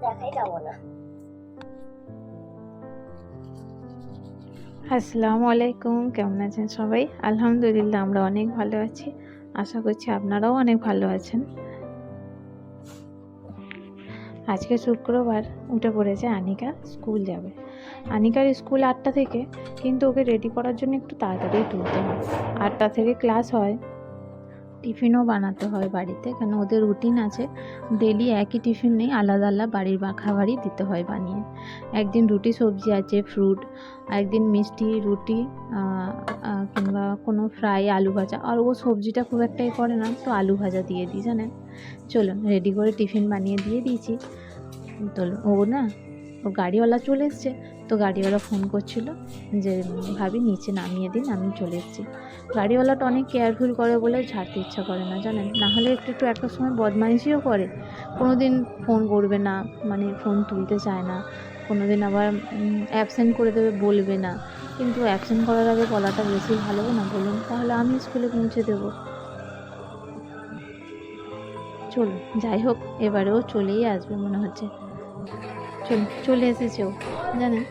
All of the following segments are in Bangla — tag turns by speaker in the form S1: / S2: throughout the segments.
S1: দেখাই যাবো না।
S2: আসসালামু আলাইকুম, কেমন আছেন সবাই? আলহামদুলিল্লাহ আমরা অনেক ভালো আছি। আশা করছি আপনারাও অনেক ভালো আছেন। আজকে শুক্রবার, উঠে পড়েছে আনিকা স্কুল যাবে। আনিকার স্কুল 8টা থেকে, কিন্তু ওকে রেডি করার জন্য একটু তাড়াতাড়ি তুলতে হয়। 8টা থেকে ক্লাস হয়। টিফিনও বানাতে হয় বাড়িতে, কেন ওদের রুটিন আছে, ডেলি একই টিফিন নেই, আলাদা আলাদা বাড়ির খাবারই দিতে হয় বানিয়ে। একদিন রুটি সবজি আছে, ফ্রুট, একদিন মিষ্টি রুটি কিংবা কোনো ফ্রাই আলু ভাজা। আর ও সবজিটা খুব একটাই করে না, তো আলু ভাজা দিয়ে দিই জানেন। চলুন রেডি করে টিফিন বানিয়ে দিয়ে দিয়েছি। তো ও না, ওর গাড়িওয়ালা চলে এসছে, তো গাড়িওয়ালা ফোন করছিল যে ভাবি নিচে নামিয়ে দিন, আমি চলে এসেছি। গাড়িওয়ালাটা অনেক কেয়ারফুল করে বলে ছাড়তে ইচ্ছা করে না জানেন, নাহলে একটু একটা সময় বদমাইশিও করে। কোনো দিন ফোন করবে না, মানে ফোন তুলতে চায় না, কোনো দিন আবার অ্যাবসেন্ট করে দেবে, বলবে না। কিন্তু অ্যাবসেন্ট করার আগে বলাটা বেশি ভালো না বলুন? তাহলে আমি স্কুলে পৌঁছে দেবো। চলুন যাই হোক, এবারেও চলেই আসবে মনে হচ্ছে। চলে এসেছে ও, জানেন,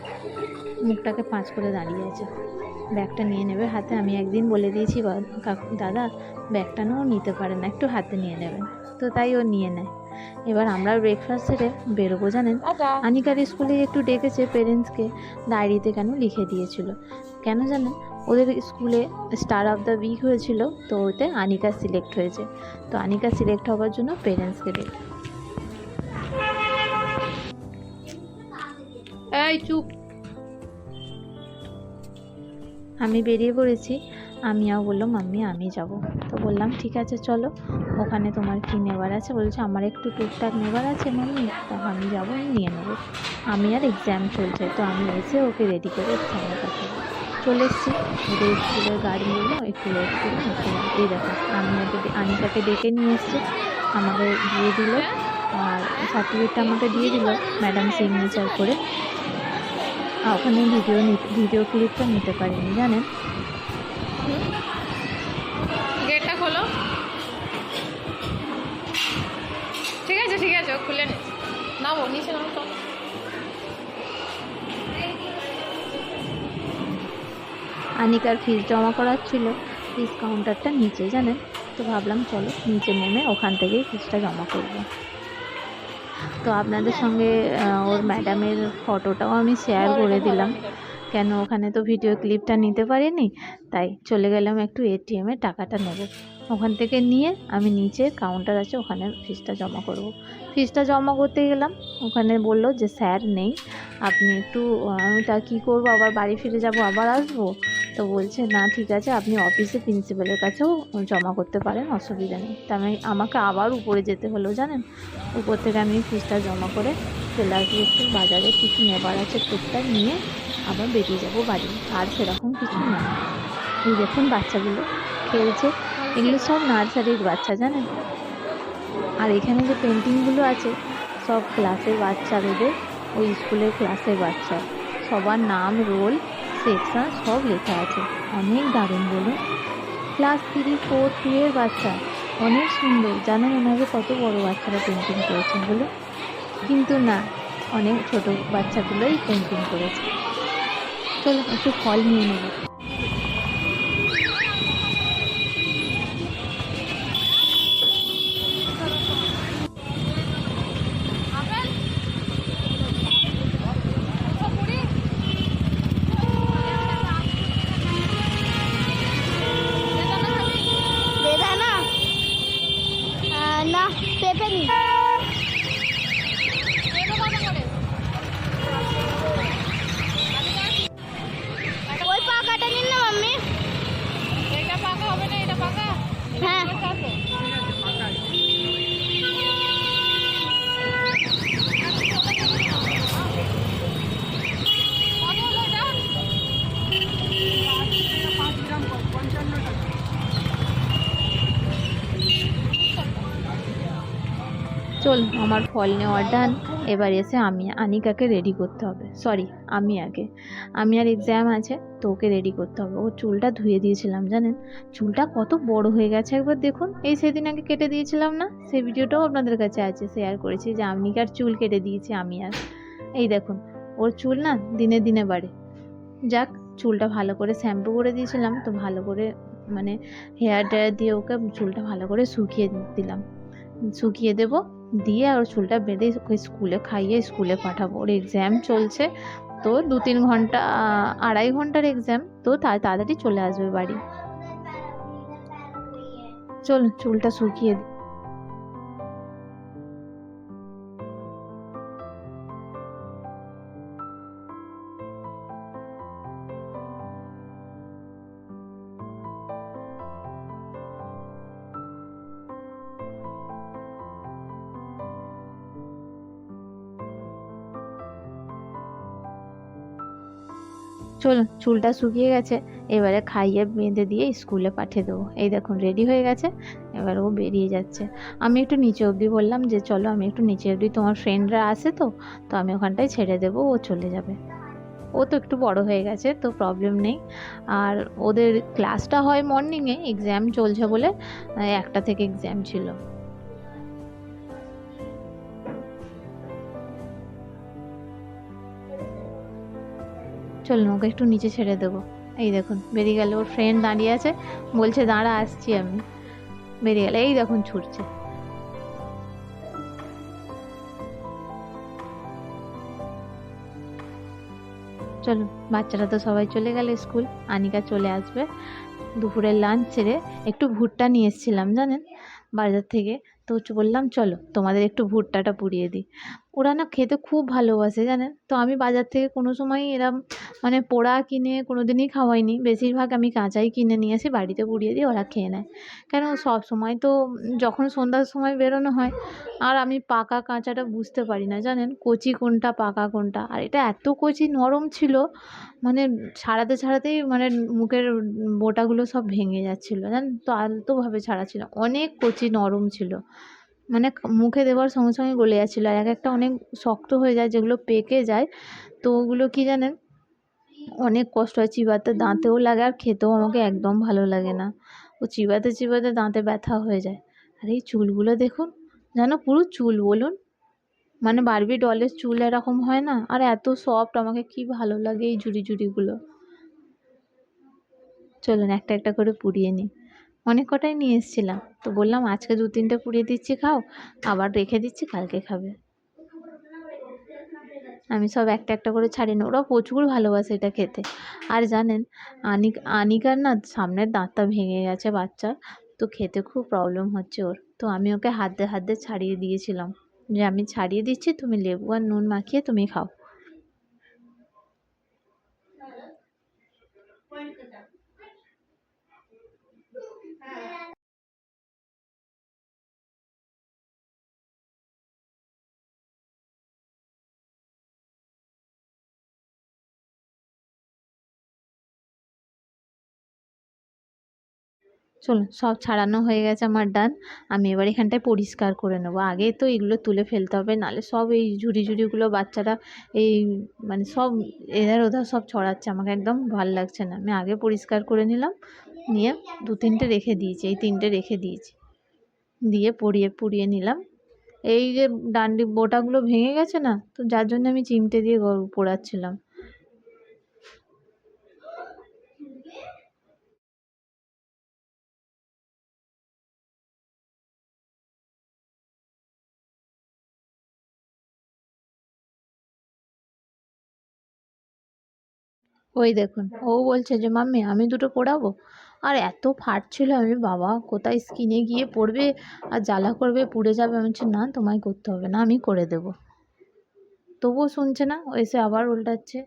S2: মুখটাকে পাঁচ করে দাঁড়িয়ে আছে। ব্যাগটা নিয়ে নেবে হাতে। আমি একদিন বলে দিয়েছি দাদা ব্যাগটা না ও নিতে পারে না, একটু হাতে নিয়ে নেবেন, তো তাই ও নিয়ে নেয়। এবার আমরা ব্রেকফাস্ট সেরে বেরোবো জানেন। আনিকার স্কুলে একটু ডেকেছে পেরেন্টসকে, ডায়েরিতে কেন লিখে দিয়েছিল, কেন জানেন, ওদের স্কুলে স্টার অফ দ্য উইক হয়েছিল, তো ওতে আনিকা সিলেক্ট হয়েছে। তো আনিকা সিলেক্ট হওয়ার জন্য পেরেন্টসকে ডেকে। এই চুপ। আমি বেরিয়ে পড়েছি। আমিও বললো মাম্মি আমি যাব। তো বললাম ঠিক আছে চলো, ওখানে তোমার কি নেবার আছে? বলছে আমার একটু টুকটাক নেবার আছে মাম্মি, তা আমি যাবো, নিয়ে নেবো। আমি আর এক্সাম চলছে, তো আমি এসে ওকে রেডি করে এক্সামের কাছে চলে এসেছি। ওদের স্কুলের গাড়ি নিলো, একটু ওয়েট করে এই দেখো আমি ওকে আনিকাকে ডেকে নিয়ে এসেছি, আমাকে দিয়ে দিল, আর সার্টিফিকেটটা আমাকে দিয়ে দিল ম্যাডাম সিগনেচার করে। ওখানে ভিডিও ক্লিপটা নিতে পারিনি জানেন।
S3: গেটটা খোলো। ঠিক আছে ও খুলে নে, নামো নিচে নামো তো।
S2: আনিকার ফিস জমা করার ছিল, ফিস কাউন্টারটা নিচে জানেন, তো ভাবলাম চলো নিচে নেমে ওখান থেকেই ফিসটা জমা করব। তো আপনাদের সঙ্গে ওর ম্যাডামের ফটোটাও আমি শেয়ার করে দিলাম, কেন ওখানে তো ভিডিও ক্লিপটা নিতে পারিনি, তাই চলে গেলাম একটু এটিএমে টাকাটা নেব। ওখান থেকে নিয়ে আমি নিচে কাউন্টার আছে, ওখানে ফিসটা জমা করব। ফিসটা জমা করতে গেলাম, ওখানে বলল যে স্যার নেই, আপনি একটু, আমি তা কী করবো, আবার বাড়ি ফিরে যাব, আবার আসবো? তো বলছে না ঠিক আছে, আপনি অফিসে প্রিন্সিপালের কাছেও জমা করতে পারেন, অসুবিধা নেই। তা আমাকে আবার উপরে যেতে হলো জানেন। উপর থেকে আমি ফিসটা জমা করে চলে আসবো, একটু বাজারে কিছু নেবার আছে টুকটাক নিয়ে আবার বেরিয়ে যাব বাড়ি। আর সেরকম কিছু না। এই দেখুন বাচ্চাগুলো খেলছে, এগুলো সব নার্সারির বাচ্চা জানেন। আর এখানে যে পেন্টিংগুলো আছে সব ক্লাসের বাচ্চাদের, ওই স্কুলের ক্লাসের বাচ্চা, সবার নাম, রোল, সেকশন সব লেখা আছে। অনেক দারুণ বলুন, ক্লাস 3, 4, 2 এর বাচ্চা, অনেক সুন্দর। জানেন ওনাকে কত বড় বাচ্চারা পেন্টিং করেছেন বলে? কিন্তু না, অনেক ছোট বাচ্চাগুলোই পেন্টিং করেছে। চলো একটু ফল নিয়ে নেব।
S1: বেদানা না, পেঁপে নি। ওই পাকাটা
S2: চল, আমার ফল নেওয়া ডান। এবার এসে আমি আনিকাকে রেডি করতে হবে, সরি আমি আগে, আমি আর এক্সাম আছে তো ওকে রেডি করতে হবে। ও চুলটা ধুয়ে দিয়েছিলাম জানেন, চুলটা কত বড় হয়ে গেছে একবার দেখুন। এই সেদিন আগে কেটে দিয়েছিলাম না, সেই ভিডিওটাও আপনাদের কাছে আছে, শেয়ার করেছি যে আনিকার চুল কেটে দিয়েছি আমি আর। এই দেখুন ওর চুল না দিনে দিনে বাড়ে। যাক, চুলটা ভালো করে শ্যাম্পু করে দিয়েছিলাম তো ভালো করে মানে হেয়ার ড্রায়ার দিয়ে ওকে চুলটা ভালো করে শুকিয়ে দিলাম, শুকিয়ে দেবো, দিয়ে আর চুলটা বেঁধে ওকে স্কুলে খাইয়ে স্কুলে পাঠাবো। ওর এক্সাম চলছে তো 2-3 ঘন্টা, 2.5 ঘন্টার এক্সাম, তো তাড়াতাড়ি চলে আসবে বাড়ি। চল চুলটা শুকিয়ে দিই। চলুন চুলটা শুকিয়ে গেছে, এবারে খাইয়ে বেঁধে দিয়ে স্কুলে পাঠিয়ে দেবো। এই দেখুন রেডি হয়ে গেছে, এবার ও বেরিয়ে যাচ্ছে। আমি একটু নিচে অবধি বললাম যে চলো আমি একটু নিচে অবধি, তোমার ফ্রেন্ডরা আসে তো আমি ওখানটায় ছেড়ে দেবো, ও চলে যাবে। ও তো একটু বড় হয়ে গেছে তো প্রবলেম নেই। আর ওদের ক্লাসটা হয় মর্নিংয়ে, এক্সাম চলছে বলে 1টা থেকে এক্সাম ছিল। চলুন ওকে একটু নিচে ছেড়ে দেবো। এই দেখুন বেরিয়ে গেল, ওর ফ্রেন্ড দাঁড়িয়ে আছে, বলছে দাঁড়া আসছি আমি, বেরিয়ে গেল, এই দেখুন ছুটছে। চলুন বাচ্চারা তো সবাই চলে গেল স্কুল, আনিকা চলে আসবে। দুপুরের লাঞ্চ ছেড়ে একটু ভুট্টা নিয়ে এসেছিলাম জানেন বাজার থেকে, তো বললাম চলো তোমাদের একটু ভুট্টাটা পুড়িয়ে দিই। ওরা না খেতে খুব ভালোবাসে জানেন, তো আমি বাজার থেকে কোনো সময় এরম মানে পোড়া কিনে কোনো দিনই খাওয়াইনি, বেশিরভাগ আমি কাঁচাই কিনে নিয়ে এসে বাড়িতে পুড়িয়ে দিই, ওরা খেয়ে নেয়। কেন সব সময় তো যখন সন্ধ্যার সময় বেরোনো হয়, আর আমি পাকা কাঁচাটা বুঝতে পারি না জানেন, কচি কোনটা পাকা কোনটা, আর এটা এত কচি নরম ছিল মানে ছাড়াতে ছাড়াতেই মানে মুখের বোটাগুলো সব ভেঙে যাচ্ছিলো জানেন, তো আলতোভাবে ছাড়া ছিল, অনেক কচি নরম ছিল, মানে মুখে দেওয়ার সঙ্গে সঙ্গে গলে যাচ্ছিলো। আর এক একটা অনেক শক্ত হয়ে যায়, যেগুলো পেকে যায় তো ওগুলো কি জানেন অনেক কষ্ট হয় চিবাতে, দাঁতেও লাগে আর খেতেও আমাকে একদম ভালো লাগে না, ও চিবাতে চিবাতে দাঁতে ব্যথা হয়ে যায়। আর এই চুলগুলো দেখুন, যেন পুরো চুল বলুন, মানে বারবি ডলের চুল এরকম হয় না, আর এত সফট, আমাকে কি ভালো লাগে এই ঝুড়ি ঝুড়িগুলো। চলুন একটা একটা করে পুড়িয়ে নিই, অনেক কটাই নিয়ে এসেছিলাম তো বললাম আজকে 2-3টে পুড়িয়ে দিচ্ছি খাও, আবার রেখে দিচ্ছি কালকে খাবে। আমি সব একটা একটা করে ছাড়িয়ে নিই, ওরা প্রচুর ভালোবাসে এটা খেতে। আর জানেন আনিকার না সামনের দাঁতটা ভেঙে গেছে বাচ্চার, তো খেতে খুব প্রবলেম হচ্ছে ওর, তো আমি ওকে হাত দিয়ে ছাড়িয়ে দিয়েছিলাম যে আমি ছাড়িয়ে দিচ্ছি, তুমি লেবু আর নুন মাখিয়ে তুমি খাও। চলুন সব ছাড়ানো হয়ে গেছে আমার ডান, আমি এবার এখানটায় পরিষ্কার করে নেবো। আগে তো এগুলো তুলে ফেলতে হবে, নাহলে সব এই ঝুড়িগুলো বাচ্চারা এই মানে সব এধার ওধার সব ছড়াচ্ছে, আমাকে একদম ভাল লাগছে না। আমি আগে পরিষ্কার করে নিলাম, নিয়ে 2-3টে রেখে দিয়েছি, এই 3টে রেখে দিয়েছি, দিয়ে পুড়িয়ে নিলাম। এই যে ডান্ডি বোটাগুলো ভেঙে গেছে না, তো যার জন্য আমি চিমটে দিয়ে পোড়াচ্ছিলাম। ওই দেখুন ও বলছে যে মাম্মি আমি দুটো পোড়াবো, আর এত ফাটছিল, আমি বাবা কোথায় স্কিনে গিয়ে পড়বে আর জ্বালা করবে পুড়ে যাবে, আমি বলছি না তোমায় করতে হবে না আমি করে দেবো, তবুও শুনছে না, ও এসে আবার উল্টাচ্ছে।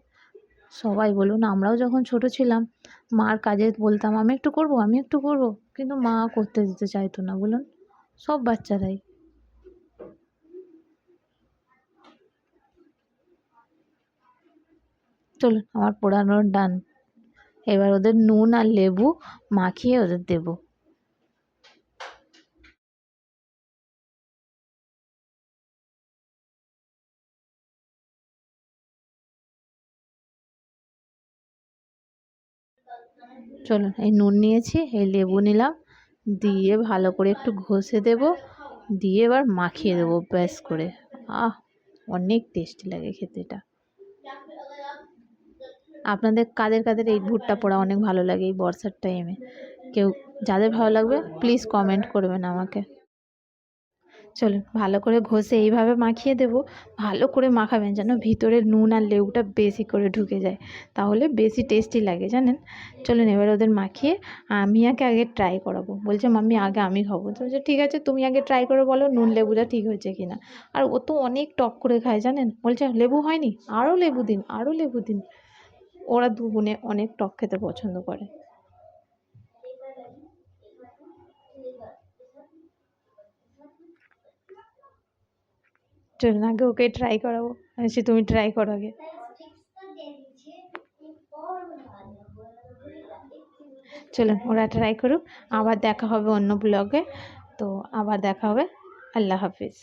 S2: সবাই বলুন, আমরাও যখন ছোট ছিলাম মার কাজে বলতাম আমি একটু করবো, কিন্তু মা করতে দিতে চাইতো না বলুন, সব বাচ্চারাই। চলুন আমার পোড়ানোর ডান, এবার ওদের নুন আর লেবু মাখিয়ে ওদের দেবো। চলুন, এই নুন নিয়েছি, এই লেবু নিলাম, দিয়ে ভালো করে একটু ঘষে দেব, দিয়ে এবার মাখিয়ে দেবো ব্যাস করে। অনেক টেস্টি লাগে খেতে এটা। আপনাদের কাদের কাদের এই ভুট্টা পোড়া অনেক ভালো লাগে এই বর্ষার টাইমে? যাদের ভালো লাগবে প্লিজ কমেন্ট করবেন আমাকে। চলুন, ভালো করে ঘষে এইভাবে মাখিয়ে দেব। ভালো করে মাখাবেন যেন ভিতরে নুন আর লেবুটা বেশি করে ঢুকে যায়, তাহলে বেশি টেস্টি লাগে জানেন। চলুন, এবার ওদের মাখিয়ে আমি আগে ট্রাই করাবো। বলছে মাম্মি আগে আমি খাবো। তো বলছে ঠিক আছে, তুমি আগে ট্রাই করে বলো নুন লেবুটা ঠিক হয়েছে কিনা। আর ও তো অনেক টক করে খায় জানেন, বলছে লেবু হয়নি, আরও লেবু দিন, আরও লেবু দিন। ওরা দু বোনে অনেক টক খেতে পছন্দ করে। চলুন, আগে ওকে ট্রাই করাবো। সে তুমি ট্রাই করো আগে। চলুন, ওরা ট্রাই করুক। আবার দেখা হবে অন্য ব্লগে। তো আবার দেখা হবে। আল্লাহ হাফিজ।